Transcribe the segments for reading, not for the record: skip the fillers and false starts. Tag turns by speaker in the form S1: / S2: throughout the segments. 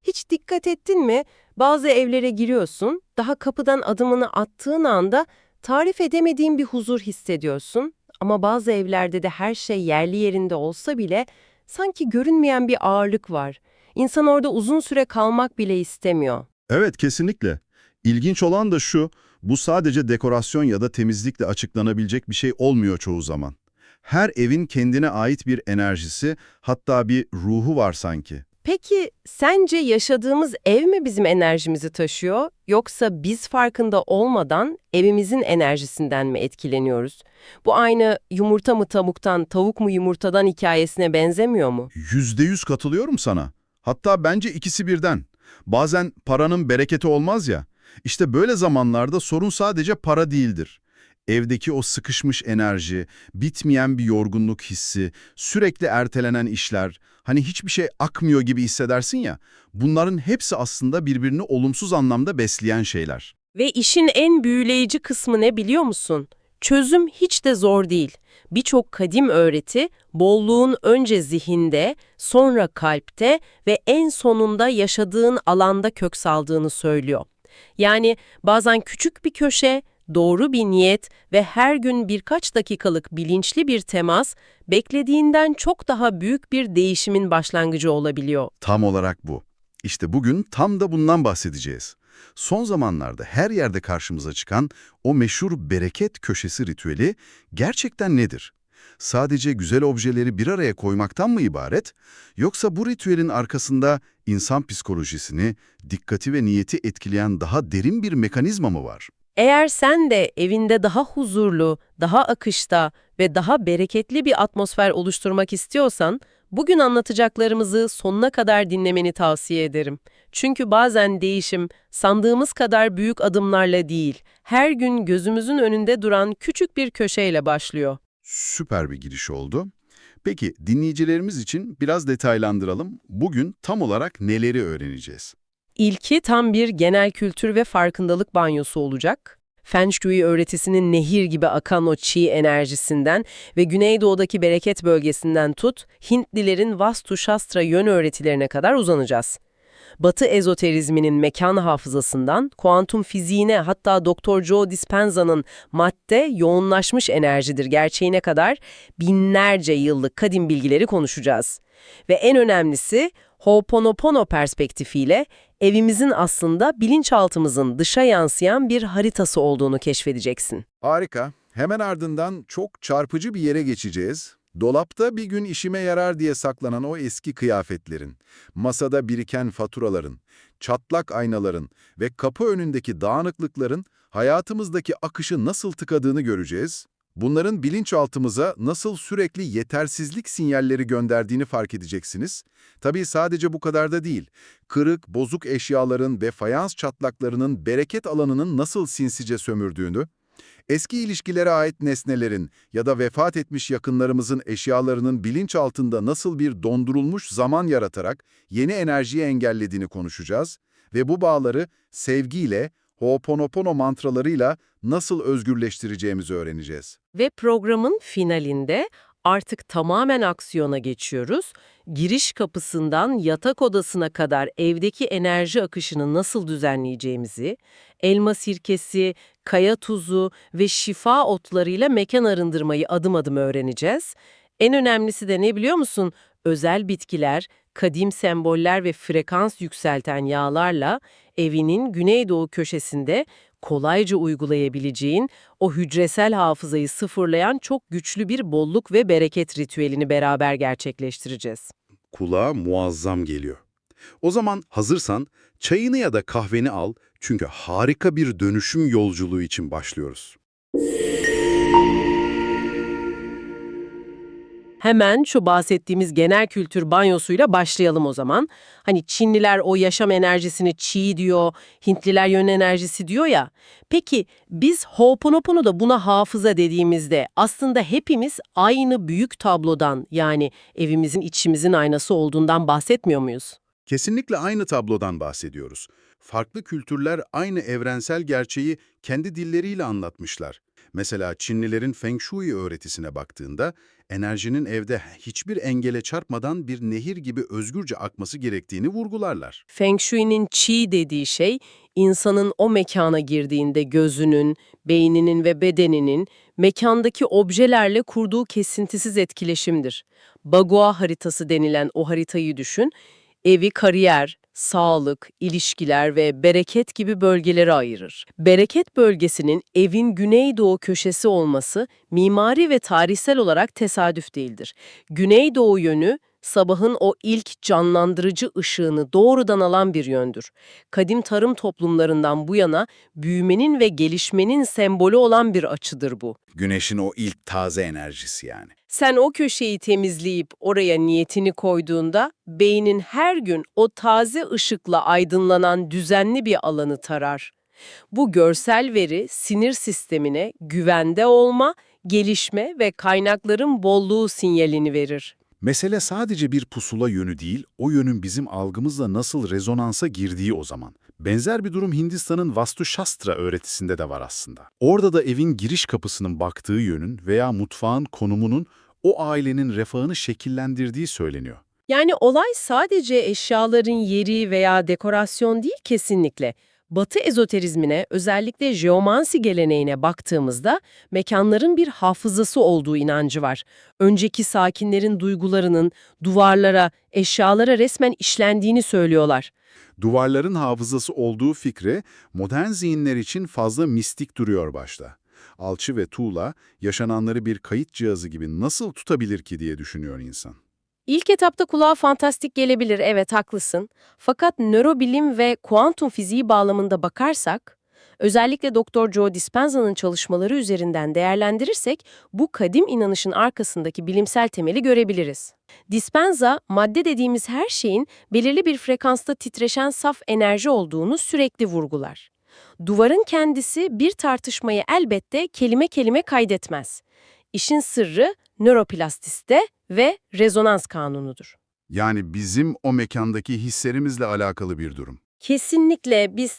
S1: Hiç dikkat ettin mi? Bazı evlere giriyorsun, daha kapıdan adımını attığın anda tarif edemediğin bir huzur hissediyorsun. Ama bazı evlerde de her şey yerli yerinde olsa bile sanki görünmeyen bir ağırlık var. İnsan orada uzun süre kalmak bile istemiyor.
S2: Evet, kesinlikle. İlginç olan da şu, bu sadece dekorasyon ya da temizlikle açıklanabilecek bir şey olmuyor çoğu zaman. Her evin kendine ait bir enerjisi, hatta bir ruhu var sanki.
S1: Peki sence yaşadığımız ev mi bizim enerjimizi taşıyor, yoksa biz farkında olmadan evimizin enerjisinden mi etkileniyoruz? Bu aynı yumurta mı tavuktan, tavuk mu yumurtadan hikayesine benzemiyor mu?
S2: %100 katılıyorum sana. Hatta bence ikisi birden. Bazen paranın bereketi olmaz ya. İşte böyle zamanlarda sorun sadece para değildir. Evdeki o sıkışmış enerji, bitmeyen bir yorgunluk hissi, sürekli ertelenen işler, hani hiçbir şey akmıyor gibi hissedersin ya, bunların hepsi aslında birbirini olumsuz anlamda besleyen şeyler.
S1: Ve işin en büyüleyici kısmı ne biliyor musun? Çözüm hiç de zor değil. Birçok kadim öğreti, bolluğun önce zihinde, sonra kalpte ve en sonunda yaşadığın alanda kök saldığını söylüyor. Yani bazen küçük bir köşe, doğru bir niyet ve her gün birkaç dakikalık bilinçli bir temas, beklediğinden çok daha büyük bir değişimin başlangıcı olabiliyor.
S2: Tam olarak bu. İşte bugün tam da bundan bahsedeceğiz. Son zamanlarda her yerde karşımıza çıkan o meşhur bereket köşesi ritüeli gerçekten nedir? Sadece güzel objeleri bir araya koymaktan mı ibaret? Yoksa bu ritüelin arkasında insan psikolojisini, dikkati ve niyeti etkileyen daha derin bir mekanizma mı var?
S1: Eğer sen de evinde daha huzurlu, daha akışta ve daha bereketli bir atmosfer oluşturmak istiyorsan, bugün anlatacaklarımızı sonuna kadar dinlemeni tavsiye ederim. Çünkü bazen değişim sandığımız kadar büyük adımlarla değil, her gün gözümüzün önünde duran küçük bir köşeyle başlıyor.
S2: Süper bir giriş oldu. Peki dinleyicilerimiz için biraz detaylandıralım. Bugün tam olarak neleri öğreneceğiz?
S1: İlki tam bir genel kültür ve farkındalık banyosu olacak. Feng Shui öğretisinin nehir gibi akan o çi enerjisinden ve Güneydoğu'daki bereket bölgesinden tut, Hintlilerin Vastu Shastra yön öğretilerine kadar uzanacağız. Batı ezoterizminin mekan hafızasından, kuantum fiziğine, hatta Dr. Joe Dispenza'nın madde yoğunlaşmış enerjidir gerçeğine kadar binlerce yıllık kadim bilgileri konuşacağız. Ve en önemlisi, Ho'oponopono perspektifiyle evimizin aslında bilinçaltımızın dışa yansıyan bir haritası olduğunu keşfedeceksin.
S3: Harika. Hemen ardından çok çarpıcı bir yere geçeceğiz. Dolapta bir gün işime yarar diye saklanan o eski kıyafetlerin, masada biriken faturaların, çatlak aynaların ve kapı önündeki dağınıklıkların hayatımızdaki akışı nasıl tıkadığını göreceğiz. Bunların bilinçaltımıza nasıl sürekli yetersizlik sinyalleri gönderdiğini fark edeceksiniz. Tabii sadece bu kadar da değil. Kırık, bozuk eşyaların ve fayans çatlaklarının bereket alanının nasıl sinsice sömürdüğünü, eski ilişkilere ait nesnelerin ya da vefat etmiş yakınlarımızın eşyalarının bilinçaltında nasıl bir dondurulmuş zaman yaratarak yeni enerjiyi engellediğini konuşacağız ve bu bağları sevgiyle, Ho'oponopono mantralarıyla nasıl özgürleştireceğimizi öğreneceğiz.
S1: Ve programın finalinde artık tamamen aksiyona geçiyoruz. Giriş kapısından yatak odasına kadar evdeki enerji akışını nasıl düzenleyeceğimizi, elma sirkesi, kaya tuzu ve şifa otlarıyla mekan arındırmayı adım adım öğreneceğiz. En önemlisi de ne biliyor musun? Özel bitkiler, kadim semboller ve frekans yükselten yağlarla evinin güneydoğu köşesinde kolayca uygulayabileceğin, o hücresel hafızayı sıfırlayan çok güçlü bir bolluk ve bereket ritüelini beraber gerçekleştireceğiz.
S2: Kulağa muazzam geliyor. O zaman hazırsan çayını ya da kahveni al, çünkü harika bir dönüşüm yolculuğu için başlıyoruz.
S1: Hemen şu bahsettiğimiz genel kültür banyosuyla başlayalım o zaman. Hani Çinliler o yaşam enerjisini çi diyor, Hintliler yön enerjisi diyor ya. Peki biz Ho'oponopono'da buna hafıza dediğimizde aslında hepimiz aynı büyük tablodan, yani evimizin içimizin aynası olduğundan bahsetmiyor muyuz?
S2: Kesinlikle aynı tablodan bahsediyoruz. Farklı kültürler aynı evrensel gerçeği kendi dilleriyle anlatmışlar.
S3: Mesela Çinlilerin Feng Shui öğretisine baktığında enerjinin evde hiçbir engele çarpmadan bir nehir gibi özgürce akması gerektiğini vurgularlar.
S1: Feng Shui'nin Qi dediği şey, insanın o mekana girdiğinde gözünün, beyninin ve bedeninin mekandaki objelerle kurduğu kesintisiz etkileşimdir. Bagua haritası denilen o haritayı düşün, evi kariyer, sağlık, ilişkiler ve bereket gibi bölgelere ayırır. Bereket bölgesinin evin güneydoğu köşesi olması mimari ve tarihsel olarak tesadüf değildir. Güneydoğu yönü, sabahın o ilk canlandırıcı ışığını doğrudan alan bir yöndür. Kadim tarım toplumlarından bu yana büyümenin ve gelişmenin sembolü olan bir açıdır bu.
S3: Güneşin o ilk taze enerjisi yani.
S1: Sen o köşeyi temizleyip oraya niyetini koyduğunda beynin her gün o taze ışıkla aydınlanan düzenli bir alanı tarar. Bu görsel veri sinir sistemine güvende olma, gelişme ve kaynakların bolluğu sinyalini verir.
S3: Mesele sadece bir pusula yönü değil, o yönün bizim algımızla nasıl rezonansa girdiği o zaman. Benzer bir durum Hindistan'ın Vastu Shastra öğretisinde de var aslında. Orada da evin giriş kapısının baktığı yönün veya mutfağın konumunun o ailenin refahını şekillendirdiği söyleniyor.
S1: Yani olay sadece eşyaların yeri veya dekorasyon değil kesinlikle. Batı ezoterizmine, özellikle jeomansi geleneğine baktığımızda mekanların bir hafızası olduğu inancı var. Önceki sakinlerin duygularının duvarlara, eşyalara resmen işlendiğini söylüyorlar.
S3: Duvarların hafızası olduğu fikri modern zihinler için fazla mistik duruyor başta. Alçı ve tuğla yaşananları bir kayıt cihazı gibi nasıl tutabilir ki diye düşünüyor insan.
S1: İlk etapta kulağa fantastik gelebilir, evet haklısın. Fakat nörobilim ve kuantum fiziği bağlamında bakarsak, özellikle Dr. Joe Dispenza'nın çalışmaları üzerinden değerlendirirsek, bu kadim inanışın arkasındaki bilimsel temeli görebiliriz. Dispenza, madde dediğimiz her şeyin belirli bir frekansta titreşen saf enerji olduğunu sürekli vurgular. Duvarın kendisi bir tartışmayı elbette kelime kelime kaydetmez. İşin sırrı nöroplastisite ve rezonans kanunudur.
S3: Yani bizim o mekandaki hislerimizle alakalı bir durum.
S1: Kesinlikle biz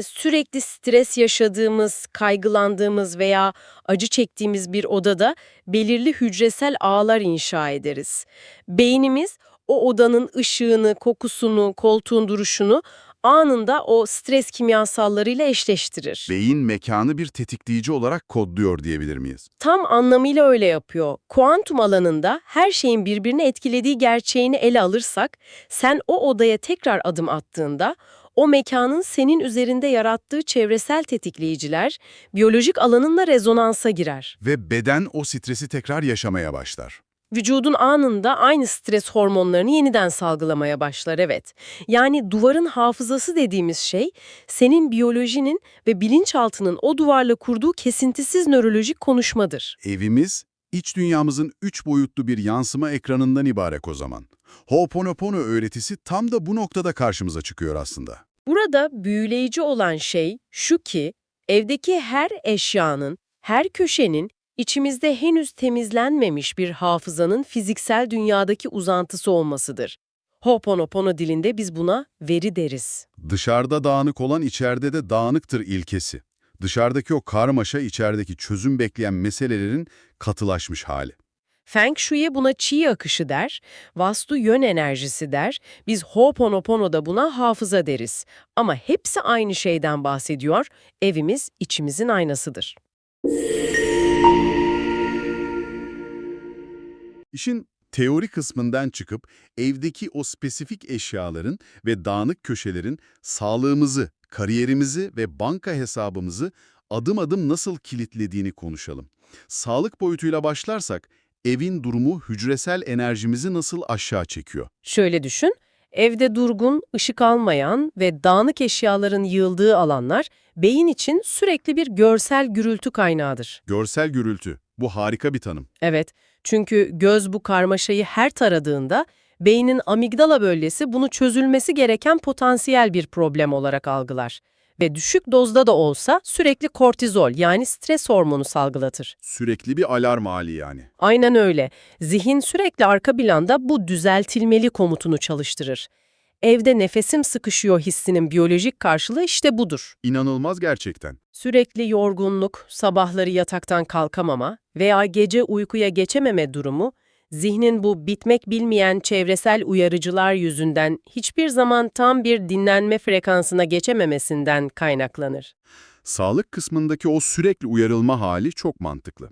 S1: sürekli stres yaşadığımız, kaygılandığımız veya acı çektiğimiz bir odada belirli hücresel ağlar inşa ederiz. Beynimiz o odanın ışığını, kokusunu, koltuğun duruşunu anında o stres kimyasallarıyla eşleştirir.
S3: Beyin mekanı bir tetikleyici olarak kodluyor diyebilir miyiz?
S1: Tam anlamıyla öyle yapıyor. Kuantum alanında her şeyin birbirini etkilediği gerçeğini ele alırsak, sen o odaya tekrar adım attığında, o mekanın senin üzerinde yarattığı çevresel tetikleyiciler, biyolojik alanınla rezonansa girer.
S3: Ve beden o stresi tekrar yaşamaya başlar.
S1: Vücudun anında aynı stres hormonlarını yeniden salgılamaya başlar, evet. Yani duvarın hafızası dediğimiz şey, senin biyolojinin ve bilinçaltının o duvarla kurduğu kesintisiz nörolojik konuşmadır.
S3: Evimiz, iç dünyamızın 3 boyutlu bir yansıma ekranından ibaret o zaman. Ho'oponopono öğretisi tam da bu noktada karşımıza çıkıyor aslında.
S1: Burada büyüleyici olan şey şu ki, evdeki her eşyanın, her köşenin içimizde henüz temizlenmemiş bir hafızanın fiziksel dünyadaki uzantısı olmasıdır. Ho'oponopono dilinde biz buna veri deriz.
S3: Dışarıda dağınık olan içeride de dağınıktır ilkesi. Dışarıdaki o karmaşa içerideki çözüm bekleyen meselelerin katılaşmış hali.
S1: Feng Shui buna Qi akışı der, Vastu yön enerjisi der, biz Ho'oponopono'da buna hafıza deriz. Ama hepsi aynı şeyden bahsediyor, evimiz içimizin aynasıdır.
S3: İşin teori kısmından çıkıp evdeki o spesifik eşyaların ve dağınık köşelerin sağlığımızı, kariyerimizi ve banka hesabımızı adım adım nasıl kilitlediğini konuşalım. Sağlık boyutuyla başlarsak, evin durumu hücresel enerjimizi nasıl aşağı çekiyor?
S1: Şöyle düşün, evde durgun, ışık almayan ve dağınık eşyaların yığıldığı alanlar beyin için sürekli bir görsel gürültü kaynağıdır.
S3: Görsel gürültü. Bu harika bir tanım.
S1: Evet, çünkü göz bu karmaşayı her taradığında beynin amigdala bölgesi bunu çözülmesi gereken potansiyel bir problem olarak algılar. Ve düşük dozda da olsa sürekli kortizol yani stres hormonu salgılatır.
S3: Sürekli bir alarm hali yani.
S1: Aynen öyle. Zihin sürekli arka planda bu düzeltilmeli komutunu çalıştırır. Evde nefesim sıkışıyor hissinin biyolojik karşılığı işte budur.
S3: İnanılmaz gerçekten.
S1: Sürekli yorgunluk, sabahları yataktan kalkamama veya gece uykuya geçememe durumu, zihnin bu bitmek bilmeyen çevresel uyarıcılar yüzünden hiçbir zaman tam bir dinlenme frekansına geçememesinden kaynaklanır.
S3: Sağlık kısmındaki o sürekli uyarılma hali çok mantıklı.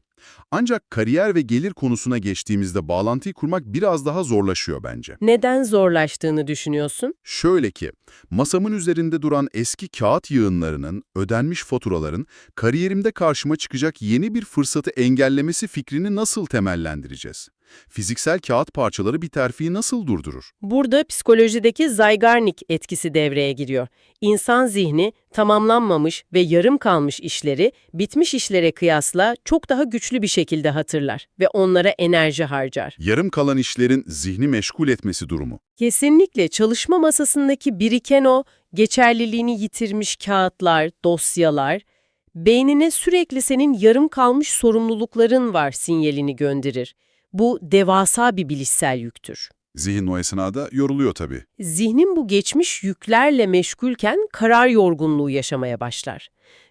S3: Ancak kariyer ve gelir konusuna geçtiğimizde bağlantıyı kurmak biraz daha zorlaşıyor bence.
S1: Neden zorlaştığını düşünüyorsun?
S3: Şöyle ki, masamın üzerinde duran eski kağıt yığınlarının, ödenmiş faturaların, kariyerimde karşıma çıkacak yeni bir fırsatı engellemesi fikrini nasıl temellendireceğiz? Fiziksel kağıt parçaları bir terfiyi nasıl durdurur?
S1: Burada psikolojideki Zeigarnik etkisi devreye giriyor. İnsan zihni tamamlanmamış ve yarım kalmış işleri bitmiş işlere kıyasla çok daha güçlü bir şekilde hatırlar ve onlara enerji harcar.
S3: Yarım kalan işlerin zihni meşgul etmesi durumu.
S1: Kesinlikle çalışma masasındaki biriken o geçerliliğini yitirmiş kağıtlar, dosyalar, beynine sürekli senin yarım kalmış sorumlulukların var sinyalini gönderir. Bu devasa bir bilişsel yüktür.
S3: Zihin o esnada yoruluyor tabii.
S1: Zihnin bu geçmiş yüklerle meşgulken karar yorgunluğu yaşamaya başlar.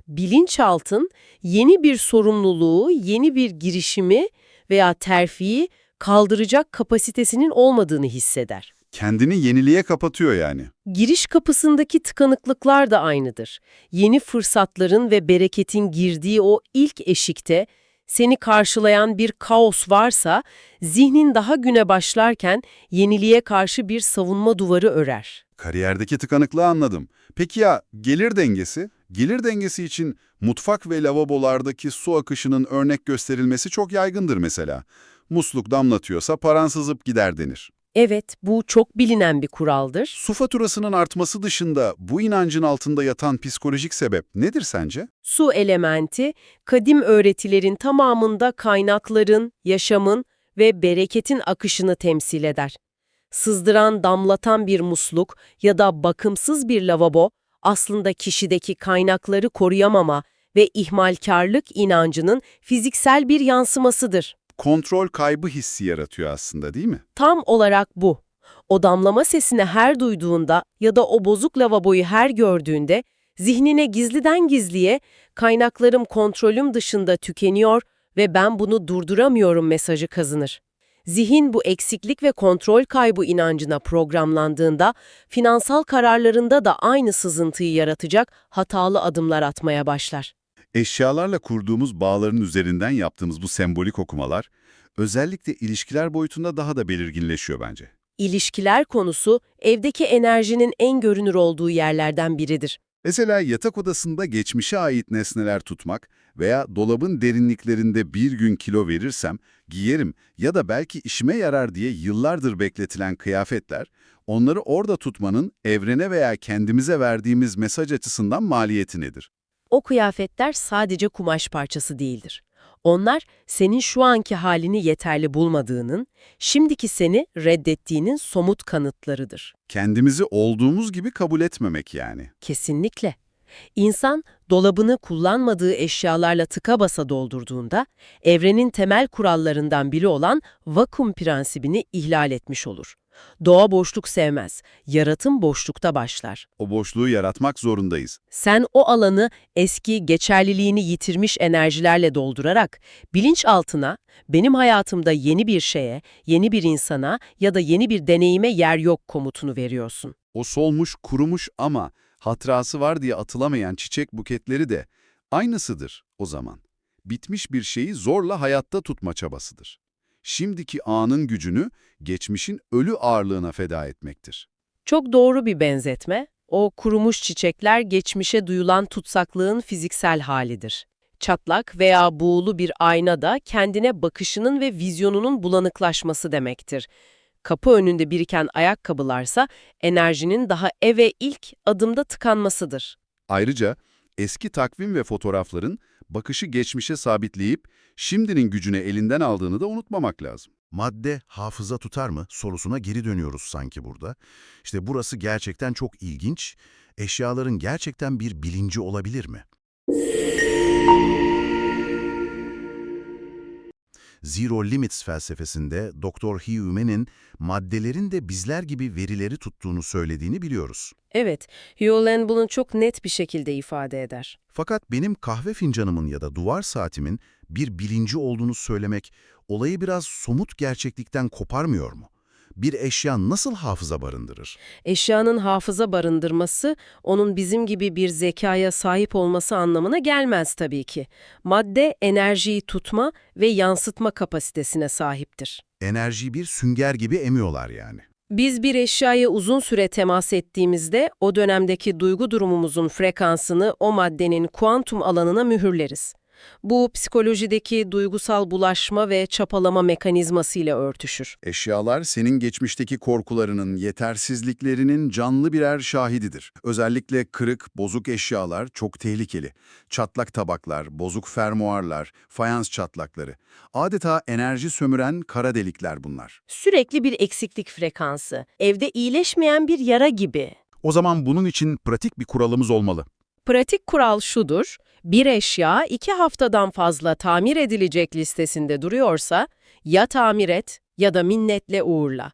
S1: Bilinçaltın yeni bir sorumluluğu, yeni bir girişimi veya terfiyi kaldıracak kapasitesinin olmadığını hisseder.
S3: Kendini yeniliğe kapatıyor yani.
S1: Giriş kapısındaki tıkanıklıklar da aynıdır. Yeni fırsatların ve bereketin girdiği o ilk eşikte seni karşılayan bir kaos varsa, zihnin daha güne başlarken yeniliğe karşı bir savunma duvarı örer.
S3: Kariyerdeki tıkanıklığı anladım. Peki ya gelir dengesi? Gelir dengesi için mutfak ve lavabolardaki su akışının örnek gösterilmesi çok yaygındır mesela. Musluk damlatıyorsa paran sızıp gider denir.
S1: Evet, bu çok bilinen bir kuraldır.
S3: Su faturasının artması dışında bu inancın altında yatan psikolojik sebep nedir sence?
S1: Su elementi, kadim öğretilerin tamamında kaynakların, yaşamın ve bereketin akışını temsil eder. Sızdıran, damlatan bir musluk ya da bakımsız bir lavabo, aslında kişideki kaynakları koruyamama ve ihmalkarlık inancının fiziksel bir yansımasıdır.
S3: Kontrol kaybı hissi yaratıyor aslında, değil mi?
S1: Tam olarak bu. O damlama sesini her duyduğunda ya da o bozuk lavaboyu her gördüğünde, zihnine gizliden gizliye kaynaklarım kontrolüm dışında tükeniyor ve ben bunu durduramıyorum mesajı kazınır. Zihin bu eksiklik ve kontrol kaybı inancına programlandığında, finansal kararlarında da aynı sızıntıyı yaratacak hatalı adımlar atmaya başlar.
S3: Eşyalarla kurduğumuz bağların üzerinden yaptığımız bu sembolik okumalar, özellikle ilişkiler boyutunda daha da belirginleşiyor bence.
S1: İlişkiler konusu, evdeki enerjinin en görünür olduğu yerlerden biridir.
S3: Mesela yatak odasında geçmişe ait nesneler tutmak veya dolabın derinliklerinde bir gün kilo verirsem giyerim ya da belki işime yarar diye yıllardır bekletilen kıyafetler, onları orada tutmanın evrene veya kendimize verdiğimiz mesaj açısından maliyeti nedir?
S1: O kıyafetler sadece kumaş parçası değildir. Onlar, senin şu anki halini yeterli bulmadığının, şimdiki seni reddettiğinin somut kanıtlarıdır.
S3: Kendimizi olduğumuz gibi kabul etmemek yani.
S1: Kesinlikle. İnsan, dolabını kullanmadığı eşyalarla tıka basa doldurduğunda, evrenin temel kurallarından biri olan vakum prensibini ihlal etmiş olur. Doğa boşluk sevmez, yaratım boşlukta başlar.
S3: O boşluğu yaratmak zorundayız.
S1: Sen o alanı eski, geçerliliğini yitirmiş enerjilerle doldurarak, bilinçaltına, benim hayatımda yeni bir şeye, yeni bir insana ya da yeni bir deneyime yer yok komutunu veriyorsun.
S3: O solmuş, kurumuş ama hatırası var diye atılamayan çiçek buketleri de aynısıdır o zaman. Bitmiş bir şeyi zorla hayatta tutma çabasıdır. Şimdiki anın gücünü geçmişin ölü ağırlığına feda etmektir.
S1: Çok doğru bir benzetme. O kurumuş çiçekler geçmişe duyulan tutsaklığın fiziksel halidir. Çatlak veya buğulu bir ayna da kendine bakışının ve vizyonunun bulanıklaşması demektir. Kapı önünde biriken ayakkabılarsa enerjinin daha eve ilk adımda tıkanmasıdır.
S3: Ayrıca eski takvim ve fotoğrafların bakışı geçmişe sabitleyip şimdinin gücünü elinden aldığını da unutmamak lazım.
S4: Madde hafıza tutar mı sorusuna geri dönüyoruz sanki burada. İşte burası gerçekten çok ilginç. Eşyaların gerçekten bir bilinci olabilir mi? Zero Limits felsefesinde Dr. Hume'nin maddelerin de bizler gibi verileri tuttuğunu söylediğini biliyoruz.
S1: Evet, Hugh Lane bunu çok net bir şekilde ifade eder.
S4: Fakat benim kahve fincanımın ya da duvar saatimin bir bilinci olduğunu söylemek olayı biraz somut gerçeklikten koparmıyor mu? Bir eşya nasıl hafıza barındırır?
S1: Eşyanın hafıza barındırması, onun bizim gibi bir zekaya sahip olması anlamına gelmez tabii ki. Madde, enerjiyi tutma ve yansıtma kapasitesine sahiptir.
S4: Enerjiyi bir sünger gibi emiyorlar yani.
S1: Biz bir eşyaya uzun süre temas ettiğimizde, o dönemdeki duygu durumumuzun frekansını o maddenin kuantum alanına mühürleriz. Bu, psikolojideki duygusal bulaşma ve çapalama mekanizmasıyla örtüşür.
S3: Eşyalar senin geçmişteki korkularının, yetersizliklerinin canlı birer şahididir. Özellikle kırık, bozuk eşyalar çok tehlikeli. Çatlak tabaklar, bozuk fermuarlar, fayans çatlakları. Adeta enerji sömüren kara delikler bunlar.
S1: Sürekli bir eksiklik frekansı, evde iyileşmeyen bir yara gibi.
S2: O zaman bunun için pratik bir kuralımız olmalı.
S1: Pratik kural şudur: bir eşya 2 haftadan fazla tamir edilecek listesinde duruyorsa, ya tamir et ya da minnetle uğurla.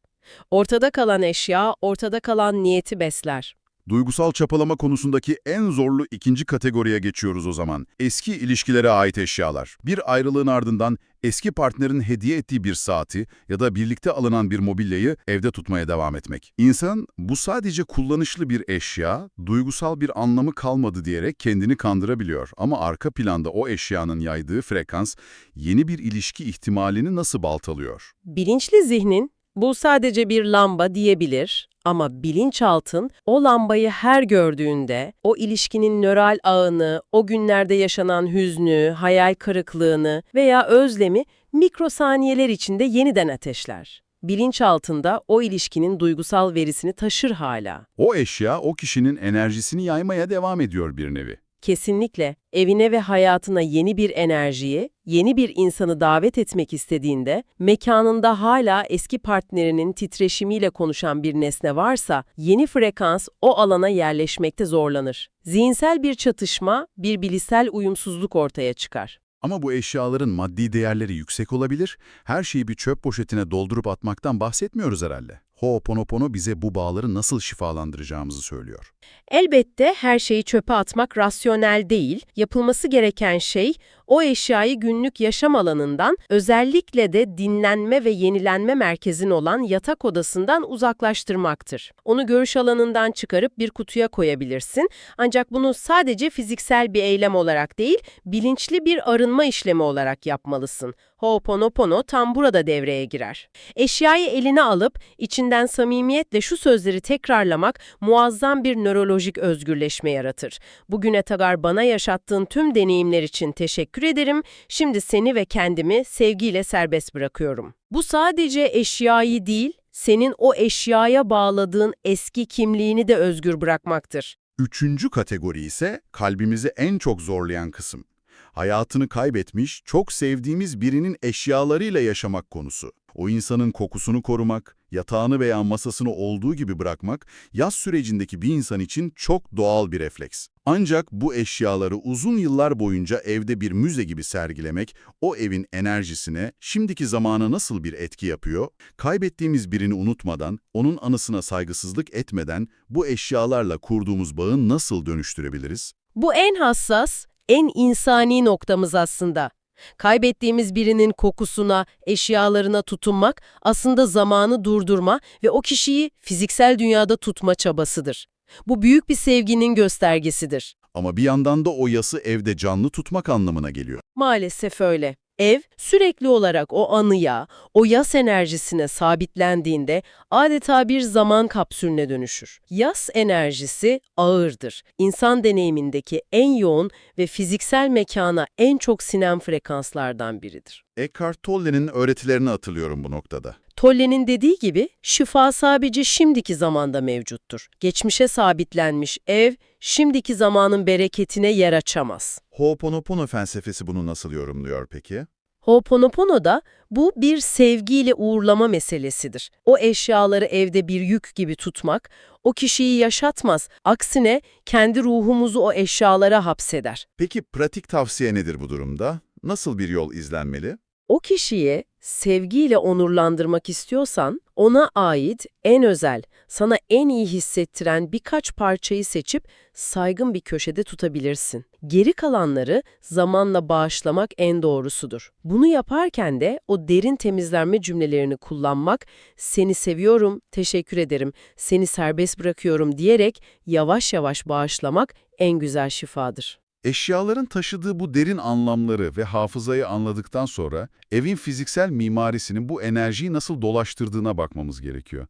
S1: Ortada kalan eşya, ortada kalan niyeti besler.
S2: Duygusal çapalama konusundaki en zorlu ikinci kategoriye geçiyoruz o zaman. Eski ilişkilere ait eşyalar. Bir ayrılığın ardından eski partnerin hediye ettiği bir saati ya da birlikte alınan bir mobilyayı evde tutmaya devam etmek. İnsan bu sadece kullanışlı bir eşya, duygusal bir anlamı kalmadı diyerek kendini kandırabiliyor. Ama arka planda o eşyanın yaydığı frekans yeni bir ilişki ihtimalini nasıl baltalıyor?
S1: Bilinçli zihnin, bu sadece bir lamba diyebilir ama bilinçaltın o lambayı her gördüğünde o ilişkinin nöral ağını, o günlerde yaşanan hüznü, hayal kırıklığını veya özlemi mikrosaniyeler içinde yeniden ateşler. Bilinçaltında o ilişkinin duygusal verisini taşır hala.
S2: O eşya o kişinin enerjisini yaymaya devam ediyor bir nevi.
S1: Kesinlikle evine ve hayatına yeni bir enerjiyi, yeni bir insanı davet etmek istediğinde, mekanında hala eski partnerinin titreşimiyle konuşan bir nesne varsa, yeni frekans o alana yerleşmekte zorlanır. Zihinsel bir çatışma, bir bilişsel uyumsuzluk ortaya çıkar.
S2: Ama bu eşyaların maddi değerleri yüksek olabilir, her şeyi bir çöp poşetine doldurup atmaktan bahsetmiyoruz herhalde. Ho'oponopono bize bu bağları nasıl şifalandıracağımızı söylüyor.
S1: Elbette her şeyi çöpe atmak rasyonel değil, yapılması gereken şey o eşyayı günlük yaşam alanından, özellikle de dinlenme ve yenilenme merkezin olan yatak odasından uzaklaştırmaktır. Onu görüş alanından çıkarıp bir kutuya koyabilirsin, ancak bunu sadece fiziksel bir eylem olarak değil, bilinçli bir arınma işlemi olarak yapmalısın. Ho'oponopono tam burada devreye girer. Eşyayı eline alıp içinden samimiyetle şu sözleri tekrarlamak muazzam bir nörolojik özgürleşme yaratır. Bugüne kadar bana yaşattığın tüm deneyimler için teşekkür ederim. Şimdi seni ve kendimi sevgiyle serbest bırakıyorum. Bu sadece eşyayı değil, senin o eşyaya bağladığın eski kimliğini de özgür bırakmaktır.
S2: Üçüncü kategori ise kalbimizi en çok zorlayan kısım. Hayatını kaybetmiş, çok sevdiğimiz birinin eşyalarıyla yaşamak konusu. O insanın kokusunu korumak, yatağını veya masasını olduğu gibi bırakmak, yaz sürecindeki bir insan için çok doğal bir refleks. Ancak bu eşyaları uzun yıllar boyunca evde bir müze gibi sergilemek, o evin enerjisine, şimdiki zamana nasıl bir etki yapıyor? Kaybettiğimiz birini unutmadan, onun anısına saygısızlık etmeden bu eşyalarla kurduğumuz bağı nasıl dönüştürebiliriz?
S1: Bu en hassas, en insani noktamız aslında. Kaybettiğimiz birinin kokusuna, eşyalarına tutunmak aslında zamanı durdurma ve o kişiyi fiziksel dünyada tutma çabasıdır. Bu büyük bir sevginin göstergesidir.
S2: Ama bir yandan da o yası evde canlı tutmak anlamına geliyor.
S1: Maalesef öyle. Ev sürekli olarak o anıya, o yas enerjisine sabitlendiğinde adeta bir zaman kapsülüne dönüşür. Yas enerjisi ağırdır. İnsan deneyimindeki en yoğun ve fiziksel mekana en çok sinen frekanslardan biridir.
S2: Eckhart Tolle'nin öğretilerini hatırlıyorum bu noktada.
S1: Tolle'nin dediği gibi şifa sadece şimdiki zamanda mevcuttur. Geçmişe sabitlenmiş ev, şimdiki zamanın bereketine yer açamaz.
S2: Ho'oponopono felsefesi bunu nasıl yorumluyor peki?
S1: Ho'oponopono'da bu bir sevgiyle uğurlama meselesidir. O eşyaları evde bir yük gibi tutmak, o kişiyi yaşatmaz. Aksine kendi ruhumuzu o eşyalara hapseder.
S2: Peki pratik tavsiye nedir bu durumda? Nasıl bir yol izlenmeli?
S1: O kişiyi sevgiyle onurlandırmak istiyorsan, ona ait en özel, sana en iyi hissettiren birkaç parçayı seçip saygın bir köşede tutabilirsin. Geri kalanları zamanla bağışlamak en doğrusudur. Bunu yaparken de o derin temizlenme cümlelerini kullanmak, seni seviyorum, teşekkür ederim, seni serbest bırakıyorum diyerek yavaş yavaş bağışlamak en güzel şifadır.
S3: Eşyaların taşıdığı bu derin anlamları ve hafızayı anladıktan sonra evin fiziksel mimarisinin bu enerjiyi nasıl dolaştırdığına bakmamız gerekiyor.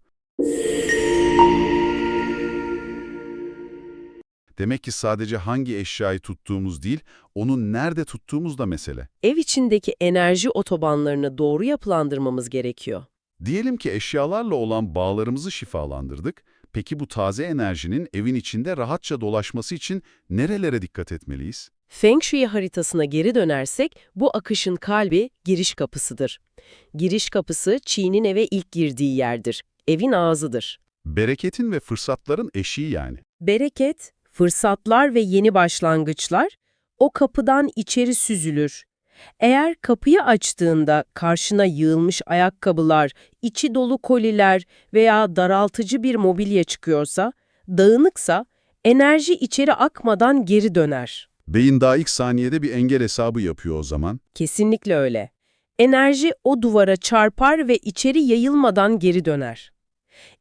S3: Demek ki sadece hangi eşyayı tuttuğumuz değil, onu nerede tuttuğumuz da mesele.
S1: Ev içindeki enerji otobanlarını doğru yapılandırmamız gerekiyor.
S3: Diyelim ki eşyalarla olan bağlarımızı şifalandırdık. Peki bu taze enerjinin evin içinde rahatça dolaşması için nerelere dikkat etmeliyiz?
S1: Feng Shui haritasına geri dönersek, bu akışın kalbi giriş kapısıdır. Giriş kapısı Qi'nin eve ilk girdiği yerdir. Evin ağzıdır.
S3: Bereketin ve fırsatların eşiği yani.
S1: Bereket, fırsatlar ve yeni başlangıçlar o kapıdan içeri süzülür. Eğer kapıyı açtığında karşına yığılmış ayakkabılar, içi dolu koliler veya daraltıcı bir mobilya çıkıyorsa, dağınıksa enerji içeri akmadan geri döner.
S3: Beyin daha ilk saniyede bir engel hesabı yapıyor o zaman.
S1: Kesinlikle öyle. Enerji o duvara çarpar ve içeri yayılmadan geri döner.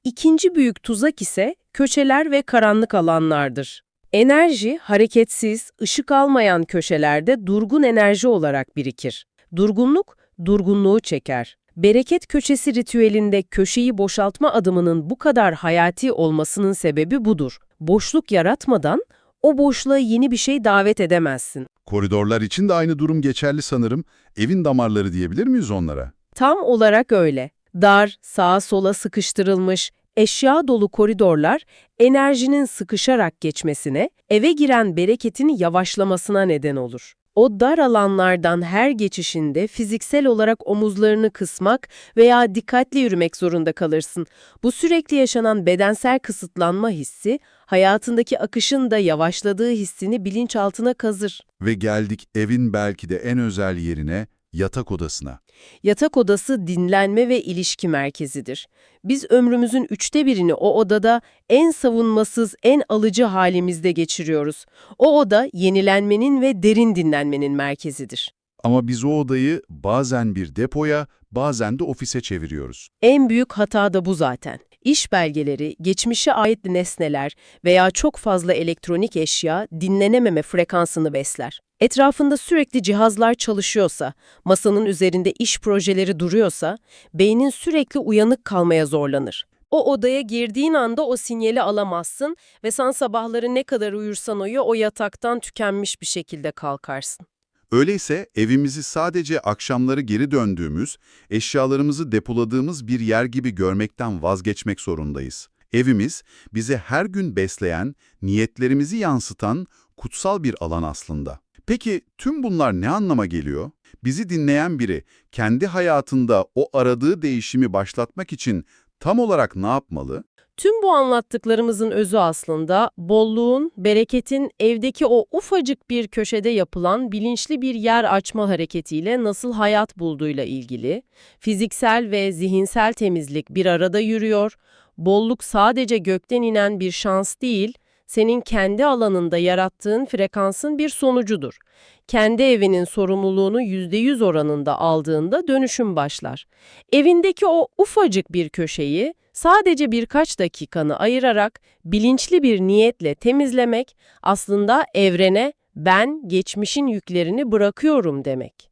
S1: İkinci büyük tuzak ise köşeler ve karanlık alanlardır. Enerji, hareketsiz, ışık almayan köşelerde durgun enerji olarak birikir. Durgunluk, durgunluğu çeker. Bereket köşesi ritüelinde köşeyi boşaltma adımının bu kadar hayati olmasının sebebi budur. Boşluk yaratmadan o boşluğa yeni bir şey davet edemezsin.
S3: Koridorlar için de aynı durum geçerli sanırım. Evin damarları diyebilir miyiz onlara?
S1: Tam olarak öyle. Dar, sağa sola sıkıştırılmış, eşya dolu koridorlar enerjinin sıkışarak geçmesine, eve giren bereketin yavaşlamasına neden olur. O dar alanlardan her geçişinde fiziksel olarak omuzlarını kısmak veya dikkatli yürümek zorunda kalırsın. Bu sürekli yaşanan bedensel kısıtlanma hissi, hayatındaki akışın da yavaşladığı hissini bilinçaltına kazır.
S3: Ve geldik evin belki de en özel yerine, yatak odasına.
S1: Yatak odası dinlenme ve ilişki merkezidir. Biz ömrümüzün 1/3'ünü o odada en savunmasız, en alıcı halimizde geçiriyoruz. O oda yenilenmenin ve derin dinlenmenin merkezidir.
S3: Ama biz o odayı bazen bir depoya, bazen de ofise çeviriyoruz.
S1: En büyük hata da bu zaten. İş belgeleri, geçmişe ait nesneler veya çok fazla elektronik eşya dinlenememe frekansını besler. Etrafında sürekli cihazlar çalışıyorsa, masanın üzerinde iş projeleri duruyorsa, beynin sürekli uyanık kalmaya zorlanır. O odaya girdiğin anda o sinyali alamazsın ve sen sabahları ne kadar uyursan uyu o yataktan tükenmiş bir şekilde kalkarsın.
S3: Öyleyse evimizi sadece akşamları geri döndüğümüz, eşyalarımızı depoladığımız bir yer gibi görmekten vazgeçmek zorundayız. Evimiz, bizi her gün besleyen, niyetlerimizi yansıtan kutsal bir alan aslında. Peki tüm bunlar ne anlama geliyor? Bizi dinleyen biri kendi hayatında o aradığı değişimi başlatmak için tam olarak ne yapmalı?
S1: Tüm bu anlattıklarımızın özü aslında bolluğun, bereketin evdeki o ufacık bir köşede yapılan bilinçli bir yer açma hareketiyle nasıl hayat bulduğuyla ilgili. Fiziksel ve zihinsel temizlik bir arada yürüyor. Bolluk sadece gökten inen bir şans değil, senin kendi alanında yarattığın frekansın bir sonucudur. Kendi evinin sorumluluğunu %100 oranında aldığında dönüşüm başlar. Evindeki o ufacık bir köşeyi sadece birkaç dakikanı ayırarak bilinçli bir niyetle temizlemek aslında evrene ben geçmişin yüklerini bırakıyorum demek.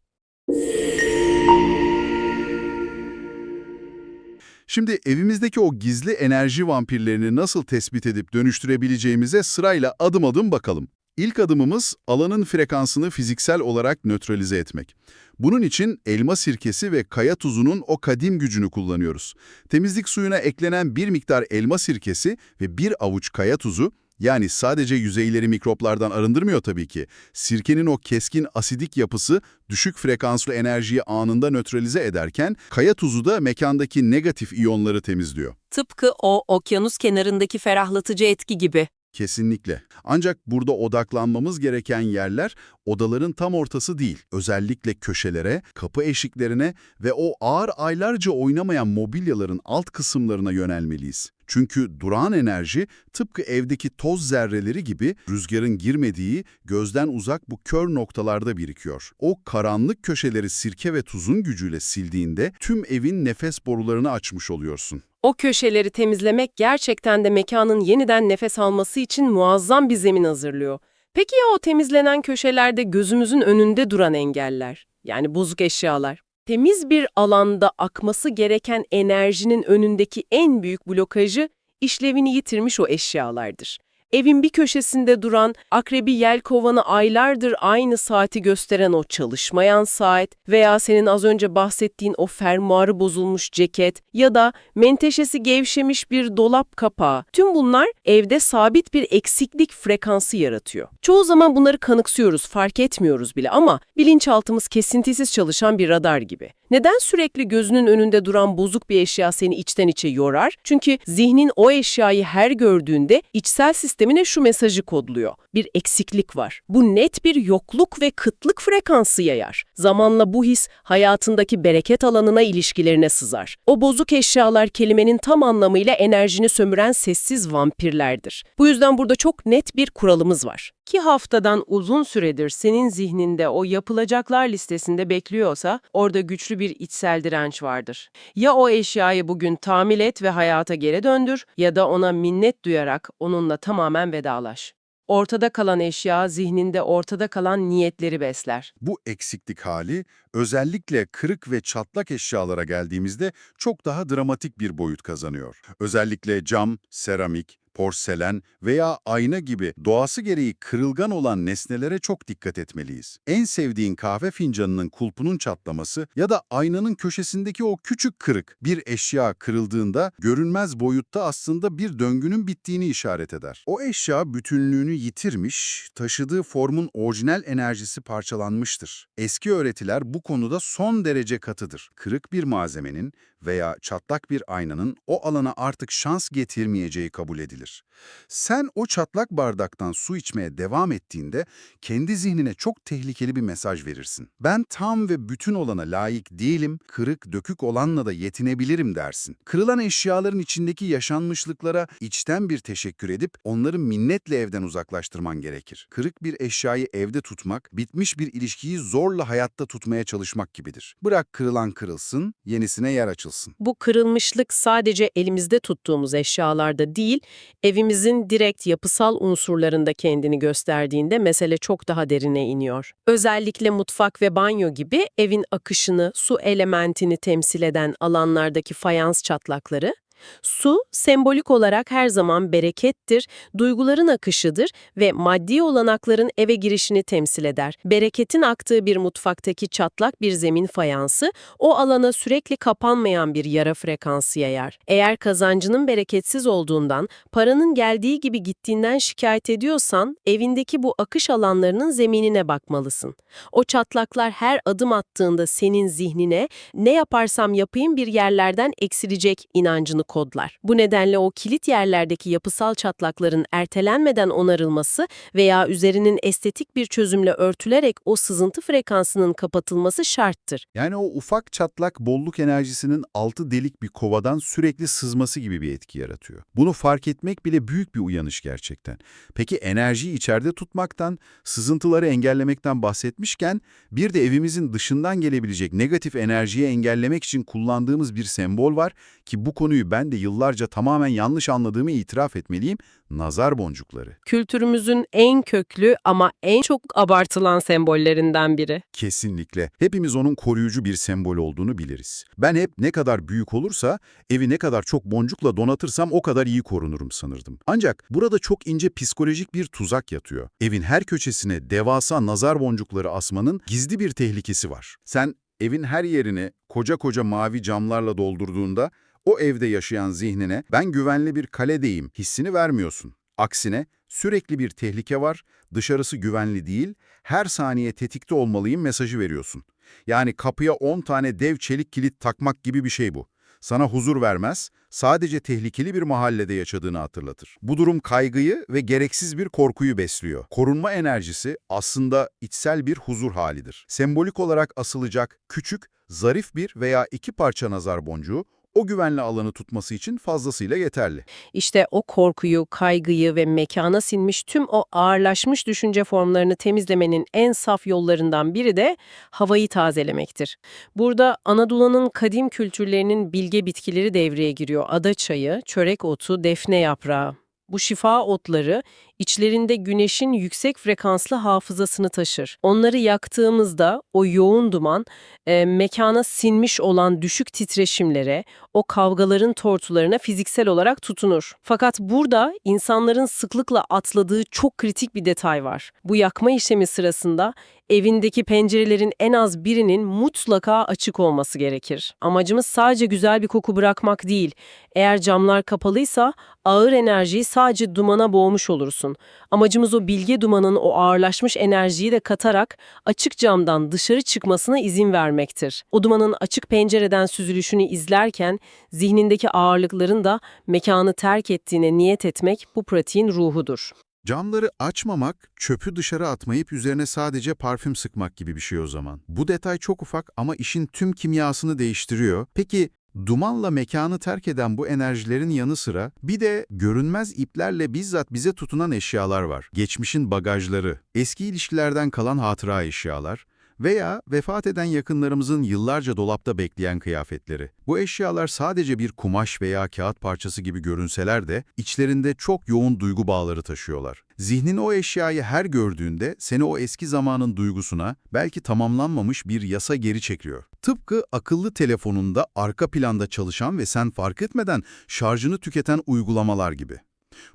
S3: Şimdi evimizdeki o gizli enerji vampirlerini nasıl tespit edip dönüştürebileceğimize sırayla adım adım bakalım. İlk adımımız alanın frekansını fiziksel olarak nötralize etmek. Bunun için elma sirkesi ve kaya tuzunun o kadim gücünü kullanıyoruz. Temizlik suyuna eklenen bir miktar elma sirkesi ve bir avuç kaya tuzu, yani sadece yüzeyleri mikroplardan arındırmıyor tabii ki. Sirkenin o keskin asidik yapısı düşük frekanslı enerjiyi anında nötralize ederken kaya tuzu da mekandaki negatif iyonları temizliyor.
S1: Tıpkı o okyanus kenarındaki ferahlatıcı etki gibi.
S2: Kesinlikle. Ancak burada odaklanmamız gereken yerler odaların tam ortası değil. Özellikle köşelere, kapı eşiklerine ve o ağır aylarca oynamayan mobilyaların alt kısımlarına yönelmeliyiz. Çünkü durağan enerji tıpkı evdeki toz zerreleri gibi rüzgarın girmediği, gözden uzak bu kör noktalarda birikiyor. O karanlık köşeleri sirke ve tuzun gücüyle sildiğinde tüm evin nefes borularını açmış oluyorsun.
S1: O köşeleri temizlemek gerçekten de mekanın yeniden nefes alması için muazzam bir zemin hazırlıyor. Peki ya o temizlenen köşelerde gözümüzün önünde duran engeller? Yani bozuk eşyalar. Temiz bir alanda akması gereken enerjinin önündeki en büyük blokajı işlevini yitirmiş o eşyalardır. Evin bir köşesinde duran, akrebi yelkovanı aylardır aynı saati gösteren o çalışmayan saat veya senin az önce bahsettiğin o fermuarı bozulmuş ceket ya da menteşesi gevşemiş bir dolap kapağı. Tüm bunlar evde sabit bir eksiklik frekansı yaratıyor. Çoğu zaman bunları kanıksıyoruz, fark etmiyoruz bile ama bilinçaltımız kesintisiz çalışan bir radar gibi. Neden sürekli gözünün önünde duran bozuk bir eşya seni içten içe yorar? Çünkü zihnin o eşyayı her gördüğünde içsel sistemine şu mesajı kodluyor. Bir eksiklik var. Bu net bir yokluk ve kıtlık frekansı yayar. Zamanla bu his hayatındaki bereket alanına, ilişkilerine sızar. O bozuk eşyalar kelimenin tam anlamıyla enerjini sömüren sessiz vampirlerdir. Bu yüzden burada çok net bir kuralımız var. 2 haftadan uzun süredir senin zihninde o yapılacaklar listesinde bekliyorsa orada güçlü bir içsel direnç vardır. Ya o eşyayı bugün tamir et ve hayata geri döndür ya da ona minnet duyarak onunla tamamen vedalaş. Ortada kalan eşya zihninde ortada kalan niyetleri besler.
S2: Bu eksiklik hali özellikle kırık ve çatlak eşyalara geldiğimizde çok daha dramatik bir boyut kazanıyor. Özellikle cam, seramik, porselen veya ayna gibi doğası gereği kırılgan olan nesnelere çok dikkat etmeliyiz. En sevdiğin kahve fincanının kulpunun çatlaması ya da aynanın köşesindeki o küçük kırık bir eşya kırıldığında görünmez boyutta aslında bir döngünün bittiğini işaret eder. O eşya bütünlüğünü yitirmiş, taşıdığı formun orijinal enerjisi parçalanmıştır. Eski öğretiler bu konuda son derece katıdır. Kırık bir malzemenin veya çatlak bir aynanın o alana artık şans getirmeyeceği kabul edilir. Sen o çatlak bardaktan su içmeye devam ettiğinde kendi zihnine çok tehlikeli bir mesaj verirsin. Ben tam ve bütün olana layık değilim, kırık, dökük olanla da yetinebilirim dersin. Kırılan eşyaların içindeki yaşanmışlıklara içten bir teşekkür edip onları minnetle evden uzaklaştırman gerekir. Kırık bir eşyayı evde tutmak, bitmiş bir ilişkiyi zorla hayatta tutmaya çalışmak gibidir. Bırak kırılan kırılsın, yenisine yer açılsın.
S1: Bu kırılmışlık sadece elimizde tuttuğumuz eşyalarda değil, evimizin direkt yapısal unsurlarında kendini gösterdiğinde mesele çok daha derine iniyor. Özellikle mutfak ve banyo gibi evin akışını, su elementini temsil eden alanlardaki fayans çatlakları, su, sembolik olarak her zaman berekettir, duyguların akışıdır ve maddi olanakların eve girişini temsil eder. Bereketin aktığı bir mutfaktaki çatlak bir zemin fayansı, o alana sürekli kapanmayan bir yara frekansı yayar. Eğer kazancının bereketsiz olduğundan, paranın geldiği gibi gittiğinden şikayet ediyorsan, evindeki bu akış alanlarının zeminine bakmalısın. O çatlaklar her adım attığında senin zihnine, ne yaparsam yapayım bir yerlerden eksilecek inancını kodlar. Bu nedenle o kilit yerlerdeki yapısal çatlakların ertelenmeden onarılması veya üzerinin estetik bir çözümle örtülerek o sızıntı frekansının kapatılması şarttır.
S2: Yani o ufak çatlak bolluk enerjisinin altı delik bir kovadan sürekli sızması gibi bir etki yaratıyor. Bunu fark etmek bile büyük bir uyanış gerçekten. Peki enerjiyi içeride tutmaktan, sızıntıları engellemekten bahsetmişken bir de evimizin dışından gelebilecek negatif enerjiyi engellemek için kullandığımız bir sembol var ki bu konuyu ben de yıllarca tamamen yanlış anladığımı itiraf etmeliyim, nazar boncukları.
S1: Kültürümüzün en köklü ama en çok abartılan sembollerinden biri.
S2: Kesinlikle. Hepimiz onun koruyucu bir sembol olduğunu biliriz. Ben hep ne kadar büyük olursa, evi ne kadar çok boncukla donatırsam o kadar iyi korunurum sanırdım. Ancak burada çok ince psikolojik bir tuzak yatıyor. Evin her köşesine devasa nazar boncukları asmanın gizli bir tehlikesi var. Sen evin her yerini koca koca mavi camlarla doldurduğunda, o evde yaşayan zihnine ben güvenli bir kaledeyim hissini vermiyorsun. Aksine sürekli bir tehlike var, dışarısı güvenli değil, her saniye tetikte olmalıyım mesajı veriyorsun. Yani kapıya 10 tane dev çelik kilit takmak gibi bir şey bu.
S3: Sana huzur vermez, sadece tehlikeli bir mahallede yaşadığını hatırlatır. Bu durum kaygıyı ve gereksiz bir korkuyu besliyor. Korunma enerjisi aslında içsel bir huzur halidir. Sembolik olarak asılacak küçük, zarif bir veya iki parça nazar boncuğu o güvenli alanı tutması için fazlasıyla yeterli.
S1: İşte o korkuyu, kaygıyı ve mekana sinmiş tüm o ağırlaşmış düşünce formlarını temizlemenin en saf yollarından biri de havayı tazelemektir. Burada Anadolu'nun kadim kültürlerinin bilge bitkileri devreye giriyor. Ada çayı, çörek otu, defne yaprağı. Bu şifa otları içlerinde güneşin yüksek frekanslı hafızasını taşır. Onları yaktığımızda o yoğun duman mekana sinmiş olan düşük titreşimlere, o kavgaların tortularına fiziksel olarak tutunur. Fakat burada insanların sıklıkla atladığı çok kritik bir detay var. Bu yakma işlemi sırasında evindeki pencerelerin en az birinin mutlaka açık olması gerekir. Amacımız sadece güzel bir koku bırakmak değil. Eğer camlar kapalıysa ağır enerjiyi sadece dumana boğmuş olursun. Amacımız o bilge dumanın o ağırlaşmış enerjiyi de katarak açık camdan dışarı çıkmasına izin vermektir. O dumanın açık pencereden süzülüşünü izlerken zihnindeki ağırlıkların da mekanı terk ettiğine niyet etmek bu pratiğin ruhudur.
S3: Camları açmamak, çöpü dışarı atmayıp üzerine sadece parfüm sıkmak gibi bir şey o zaman. Bu detay çok ufak ama işin tüm kimyasını değiştiriyor. Peki dumanla mekanı terk eden bu enerjilerin yanı sıra bir de görünmez iplerle bizzat bize tutunan eşyalar var. Geçmişin bagajları, eski ilişkilerden kalan hatıra eşyalar veya vefat eden yakınlarımızın yıllarca dolapta bekleyen kıyafetleri. Bu eşyalar sadece bir kumaş veya kağıt parçası gibi görünseler de içlerinde çok yoğun duygu bağları taşıyorlar. Zihnin o eşyayı her gördüğünde seni o eski zamanın duygusuna, belki tamamlanmamış bir yasa geri çekiyor. Tıpkı akıllı telefonunda arka planda çalışan ve sen fark etmeden şarjını tüketen uygulamalar gibi.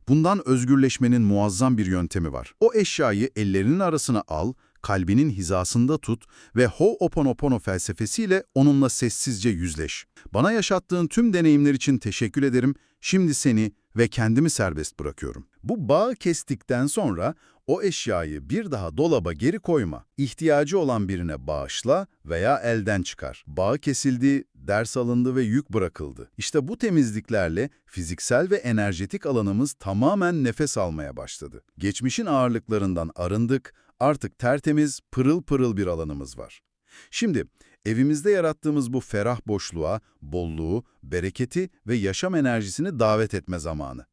S3: Bundan özgürleşmenin muazzam bir yöntemi var. O eşyayı ellerinin arasına al, kalbinin hizasında tut ve Ho'oponopono felsefesiyle onunla sessizce yüzleş. Bana yaşattığın tüm deneyimler için teşekkür ederim. Şimdi seni ve kendimi serbest bırakıyorum. Bu bağı kestikten sonra o eşyayı bir daha dolaba geri koyma. İhtiyacı olan birine bağışla veya elden çıkar. Bağı kesildi, ders alındı ve yük bırakıldı. İşte bu temizliklerle fiziksel ve enerjetik alanımız tamamen nefes almaya başladı. Geçmişin ağırlıklarından arındık, artık tertemiz, pırıl pırıl bir alanımız var. Şimdi evimizde yarattığımız bu ferah boşluğa, bolluğu, bereketi ve yaşam enerjisini davet etme zamanı.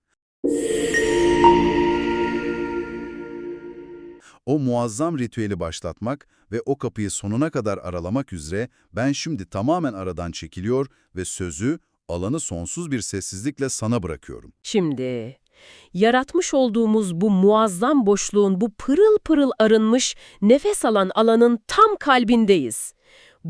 S3: O muazzam ritüeli başlatmak ve o kapıyı sonuna kadar aralamak üzere ben şimdi tamamen aradan çekiliyor ve sözü, alanı sonsuz bir sessizlikle sana bırakıyorum.
S1: Şimdi, yaratmış olduğumuz bu muazzam boşluğun, bu pırıl pırıl arınmış, nefes alan alanın tam kalbindeyiz.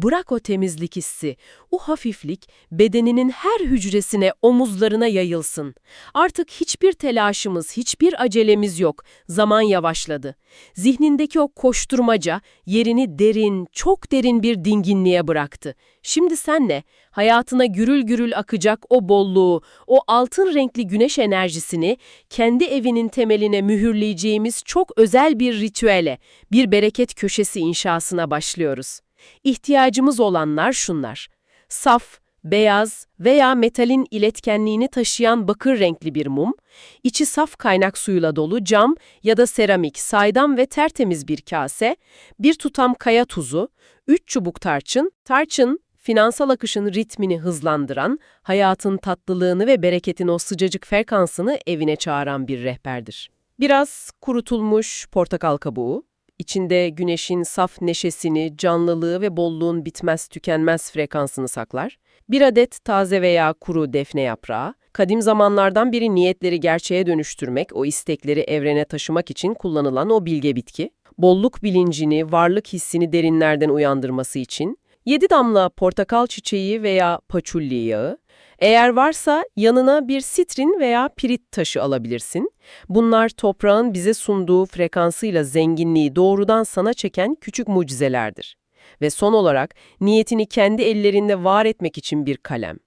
S1: Bırak o temizlik hissi, o hafiflik bedeninin her hücresine, omuzlarına yayılsın. Artık hiçbir telaşımız, hiçbir acelemiz yok. Zaman yavaşladı. Zihnindeki o koşturmaca yerini derin, çok derin bir dinginliğe bıraktı. Şimdi senle hayatına gürül gürül akacak o bolluğu, o altın renkli güneş enerjisini kendi evinin temeline mühürleyeceğimiz çok özel bir ritüele, bir bereket köşesi inşasına başlıyoruz. İhtiyacımız olanlar şunlar: saf, beyaz veya metalin iletkenliğini taşıyan bakır renkli bir mum, içi saf kaynak suyuyla dolu cam ya da seramik, saydam ve tertemiz bir kase, bir tutam kaya tuzu, 3 çubuk tarçın. Tarçın, finansal akışın ritmini hızlandıran, hayatın tatlılığını ve bereketin o sıcacık frekansını evine çağıran bir rehberdir. Biraz kurutulmuş portakal kabuğu, İçinde güneşin saf neşesini, canlılığı ve bolluğun bitmez tükenmez frekansını saklar. Bir adet taze veya kuru defne yaprağı, kadim zamanlardan beri niyetleri gerçeğe dönüştürmek, o istekleri evrene taşımak için kullanılan o bilge bitki. Bolluk bilincini, varlık hissini derinlerden uyandırması için 7 damla portakal çiçeği veya paçulli yağı. Eğer varsa yanına bir sitrin veya pirit taşı alabilirsin. Bunlar toprağın bize sunduğu frekansıyla zenginliği doğrudan sana çeken küçük mucizelerdir. Ve son olarak niyetini kendi ellerinde var etmek için bir kalem.